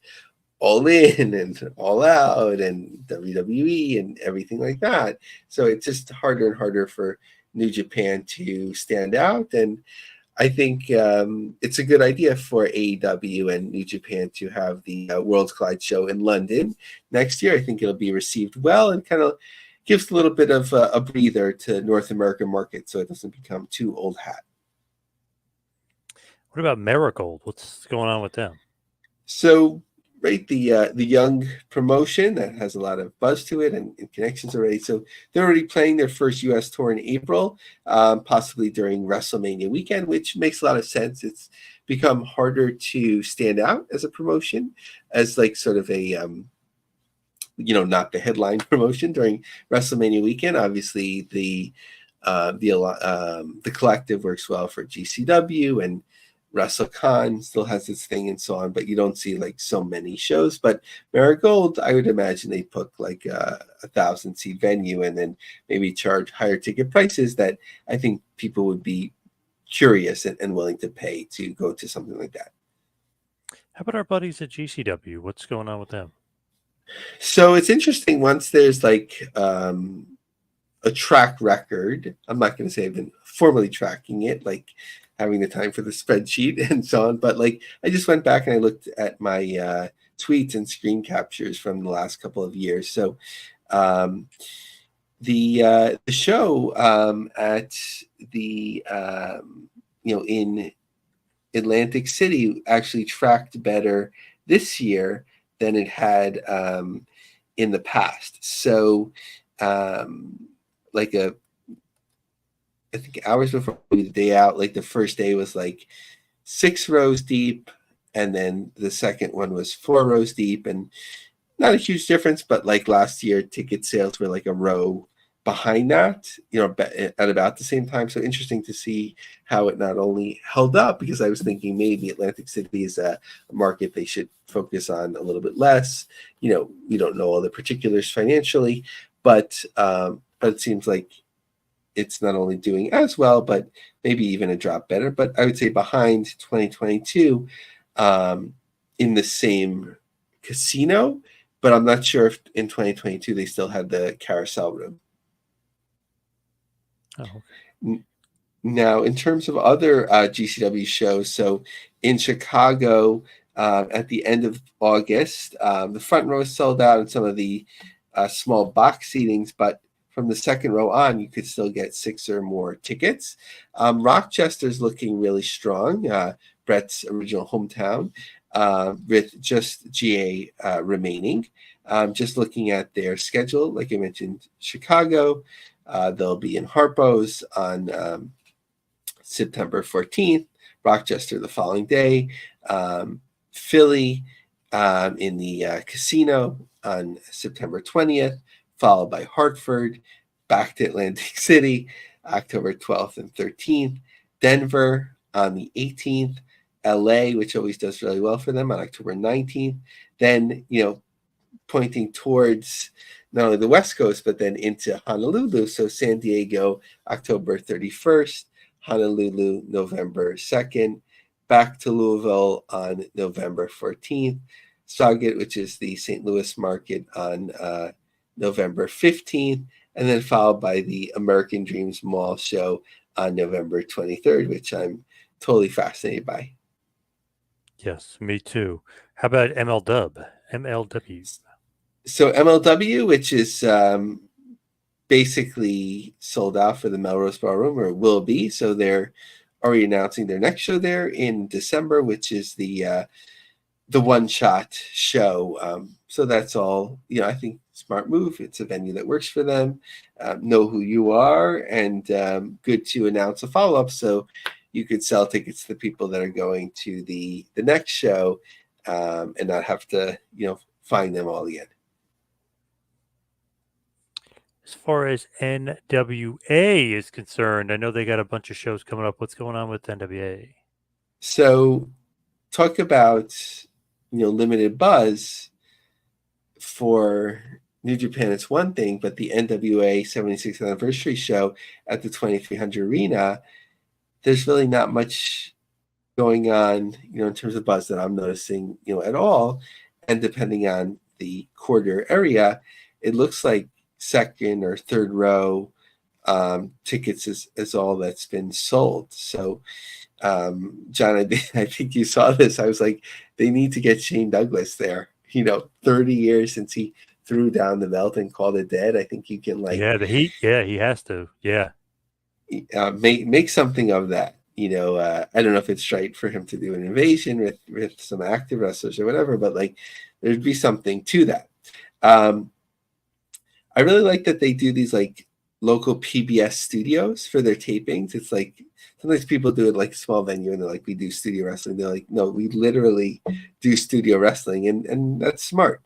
All In and All Out and WWE and everything like that. So it's just harder and harder for New Japan to stand out. And I think it's a good idea for AEW and New Japan to have the Worlds Collide show in London next year. I think it'll be received well and kind of gives a little bit of a breather to North American market so it doesn't become too old hat. What about Marigold? What's going on with them? So, right, the young promotion that has a lot of buzz to it and connections already. So they're already playing their first U.S. tour in April, possibly during WrestleMania weekend, which makes a lot of sense. It's become harder to stand out as a promotion, as like sort of a not the headline promotion during WrestleMania weekend. Obviously, the collective works well for GCW, and WrestleCon still has its thing and so on, but you don't see like so many shows. But Marigold, I would imagine they put like a 1,000-seat venue and then maybe charge higher ticket prices that I think people would be curious and willing to pay to go to something like that. How about our buddies at GCW? What's going on with them? So it's interesting once there's like a track record. I'm not going to say I've been formally tracking it, like having the time for the spreadsheet and so on. But like, I just went back and I looked at my tweets and screen captures from the last couple of years. So the show at the in Atlantic City actually tracked better this year than it had in the past. So I think hours before the day out, like the first day was like 6 rows deep, and then the second one was 4 rows deep, and not a huge difference, but like last year, ticket sales were like a row behind that, at about the same time. So interesting to see how it not only held up, because I was thinking maybe Atlantic City is a market they should focus on a little bit less. We don't know all the particulars financially, but it seems like it's not only doing as well, but maybe even a drop better. But I would say behind 2022 in the same casino, but I'm not sure if in 2022 they still had the carousel room. Oh, okay. Now, in terms of other GCW shows, so in Chicago at the end of August, the front row is sold out and some of the small box seatings, but from the second row on, you could still get 6 or more tickets. Rochester's looking really strong, Brett's original hometown, with just GA remaining. Just looking at their schedule, like I mentioned, Chicago, they'll be in Harpo's on September 14th, Rochester the following day, Philly in the casino on September 20th, followed by Hartford, back to Atlantic City, October 12th and 13th, Denver on the 18th, LA, which always does really well for them, on October 19th. Then, pointing towards not only the West Coast, but then into Honolulu. So San Diego, October 31st, Honolulu, November 2nd, back to Louisville on November 14th, Sauget, which is the St. Louis market, on November 15th, and then followed by the American Dreams Mall show on November 23rd, which I'm totally fascinated by. Yes, me too. How about MLW? So MLW, which is basically sold out for the Melrose Ballroom, or will be. So they're already announcing their next show there in December, which is the one-shot show. So that's all. I think smart move. It's a venue that works for them. Know who you are, and good to announce a follow-up so you could sell tickets to the people that are going to the next show, and not have to find them all again. As far as NWA is concerned, I know they got a bunch of shows coming up. What's going on with NWA? So talk about limited buzz. For New Japan, it's one thing, but the NWA 76th anniversary show at the 2300 Arena, there's really not much going on, in terms of buzz that I'm noticing, at all. And depending on the quarter area, it looks like second or third row tickets is all that's been sold. So, John, I think you saw this. I was like, they need to get Shane Douglas there. 30 years since he threw down the belt and called it dead. I think you can the Heat. Yeah, he has to. Yeah, make something of that. I don't know if it's right for him to do an invasion with some active wrestlers or whatever, but there'd be something to that. I really like that they do these local PBS studios for their tapings. It's sometimes people do it like a small venue and they're like, we do studio wrestling. They're like, no, we literally do studio wrestling, and that's smart.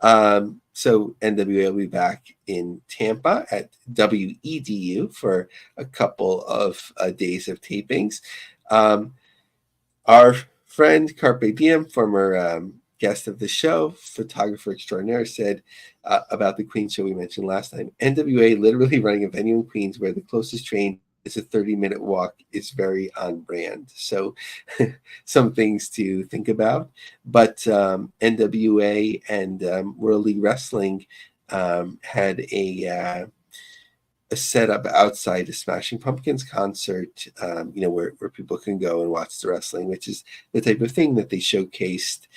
So NWA will be back in Tampa at WEDU for a couple of days of tapings. Our friend Carpe Diem, former guest of the show, photographer extraordinaire, said about the Queens show we mentioned last time, NWA literally running a venue in Queens where the closest train is a 30-minute walk is very on brand. So some things to think about. But NWA and World League Wrestling had a setup outside a Smashing Pumpkins concert, where people can go and watch the wrestling, which is the type of thing that they showcased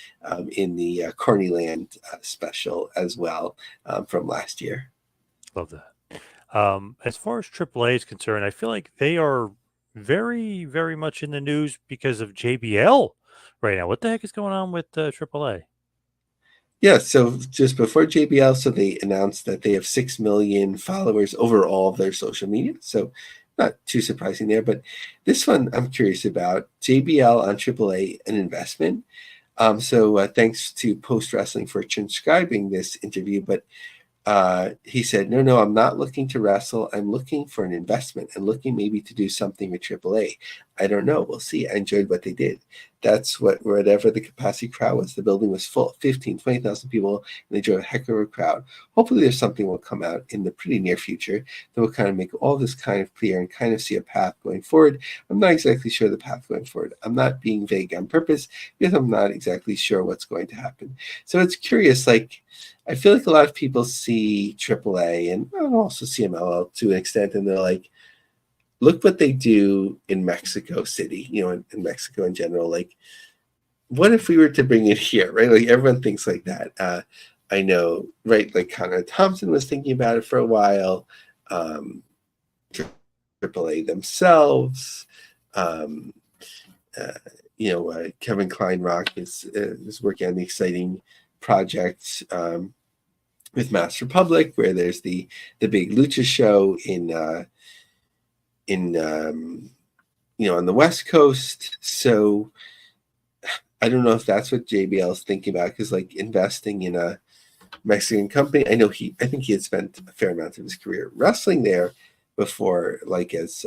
in the Carneyland special as well from last year. love that. As far as AAA is concerned, I feel like they are very, very much in the news because of JBL right now. What the heck is going on with AAA? Yeah, so just before JBL, so they announced that they have 6 million followers over all of their social media. So not too surprising there, but this one I'm curious about. JBL on AAA, an investment. So thanks to Post Wrestling for transcribing this interview, but he said, no, I'm not looking to wrestle. I'm looking for an investment and looking maybe to do something with AAA. I don't know. We'll see. I enjoyed what they did. That's whatever the capacity crowd was. The building was full, 15, 20,000 people, and they drew a heck of a crowd. Hopefully there's something will come out in the pretty near future that will kind of make all this kind of clear and kind of see a path going forward. I'm not exactly sure the path going forward. I'm not being vague on purpose because I'm not exactly sure what's going to happen. So it's curious, I feel like a lot of people see AAA and also CMLL to an extent, and they're like, look what they do in Mexico City, in Mexico in general. What if we were to bring it here, right? Everyone thinks like that. I know, right? Conrad Thompson was thinking about it for a while. AAA themselves, Kevin Kleinrock is working on the exciting project with Mass Republic, where there's the big lucha show in on the West Coast. So I don't know if that's what JBL is thinking about, because investing in a Mexican company, I think he had spent a fair amount of his career wrestling there before, as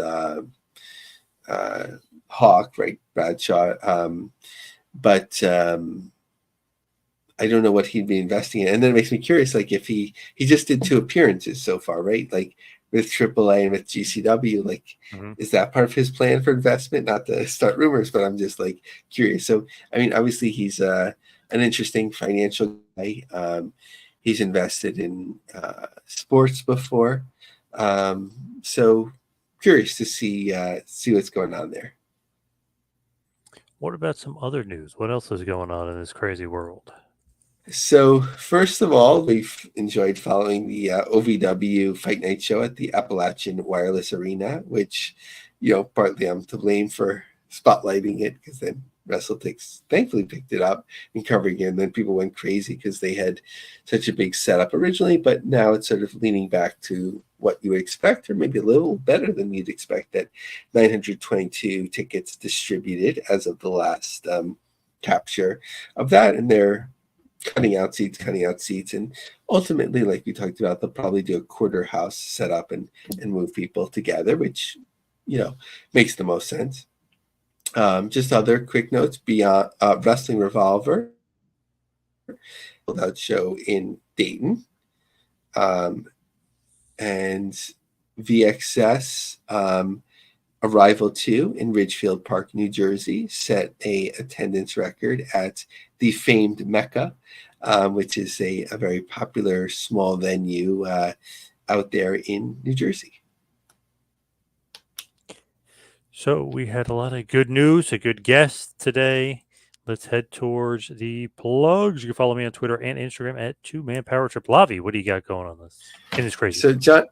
Hawk, right, Bradshaw, but I don't know what he'd be investing in. And then it makes me curious, if he just did 2 appearances so far, right? With AAA and with GCW, is that part of his plan for investment? Not to start rumors, but I'm just curious. So, obviously he's an interesting financial guy. He's invested in sports before. So curious to see what's going on there. What about some other news? What else is going on in this crazy world? So, first of all, we've enjoyed following the OVW Fight Night show at the Appalachian Wireless Arena, which, partly I'm to blame for spotlighting it because then WrestleTix thankfully picked it up and covering it. And then people went crazy because they had such a big setup originally, but now it's sort of leaning back to what you would expect, or maybe a little better than you'd expect, at 922 tickets distributed as of the last capture of that. And they're cutting out seats, and ultimately, like we talked about, they'll probably do a quarter house setup and move people together, which makes the most sense. Just other quick notes: beyond Wrestling Revolver sold out show in Dayton, and VXS Arrival 2 in Ridgefield Park, New Jersey, set a attendance record at the famed Mecca, which is a very popular small venue out there in New Jersey. So we had a lot of good news, a good guest today. Let's head towards the plugs. You can follow me on Twitter and Instagram at 2Man Power Trip. Lavie, what do you got going on in this crazy? So, John,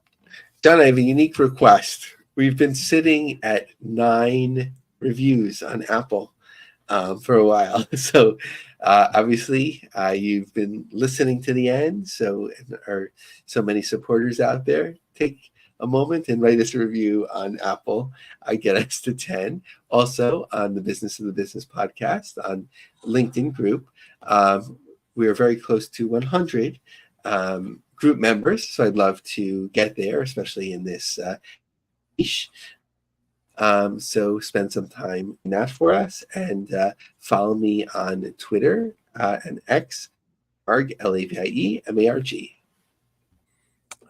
I have a unique request. We've been sitting at 9 reviews on Apple for a while. So obviously you've been listening to the end. So are so many supporters out there. Take a moment and write us a review on Apple. Get us to 10. Also on the Business of the Business podcast on LinkedIn group. We are very close to 100 group members. So I'd love to get there, especially in this niche. So spend some time in that for us, and follow me on Twitter and X, Marg, Lavie, MARG.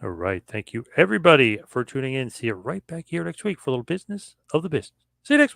All right. Thank you, everybody, for tuning in. See you right back here next week for a little Business of the Business. See you next week.